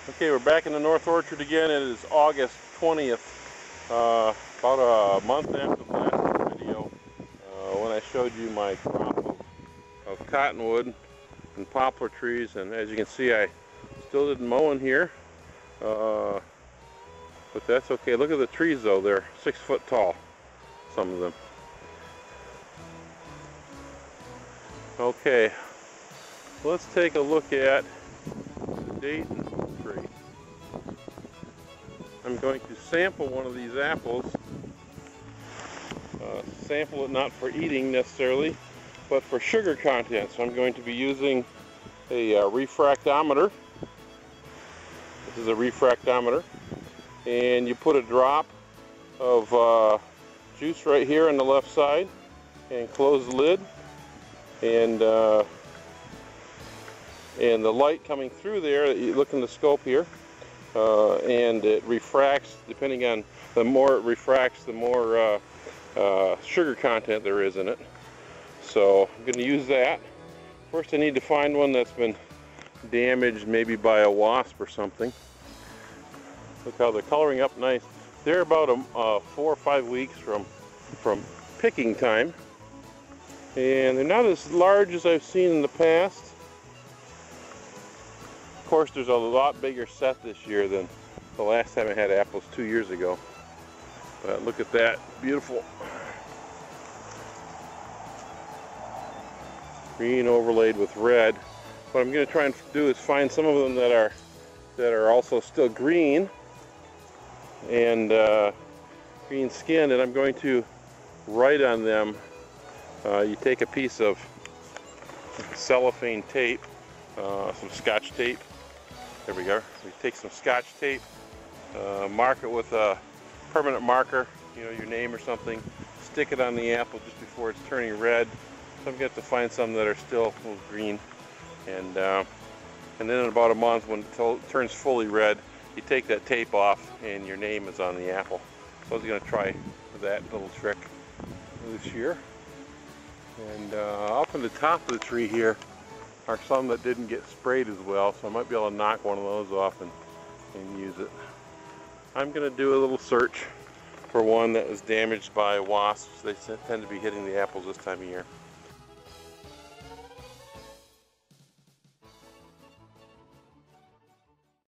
Okay, we're back in the North Orchard again. It is August 20th, about a month after the last video, when I showed you my crop of cottonwood and poplar trees. And as you can see, I still didn't mow in here, but that's okay. Look at the trees though, they're 6 foot tall, some of them. Okay, let's take a look at the Dayton tree. I'm going to sample one of these apples. Sample it not for eating necessarily, but for sugar content. So I'm going to be using a refractometer. This is a refractometer. And you put a drop of juice right here on the left side and close the lid. And the light coming through there, you look in the scope here, and it refracts. Depending on, the more it refracts, the more sugar content there is in it. So I'm going to use that. First I need to find one that's been damaged, maybe by a wasp or something. Look how they're coloring up nice. They're about 4 or 5 weeks from picking time. And they're not as large as I've seen in the past. Of course, there's a lot bigger set this year than the last time I had apples 2 years ago. But look at that, beautiful. Green overlaid with red. What I'm going to try and do is find some of them that are also still green and green skinned, and I'm going to write on them. You take a piece of cellophane tape, some Scotch tape. There we go. You take some Scotch tape, mark it with a permanent marker, you know, your name or something. Stick it on the apple just before it's turning red. So I'm going to have to find some that are still a little green. And then in about a month, when it turns fully red, you take that tape off and your name is on the apple. So I was going to try that little trick this year. And up on the top of the tree here are some that didn't get sprayed as well, so I might be able to knock one of those off and use it. I'm going to do a little search for one that was damaged by wasps. They tend to be hitting the apples this time of year.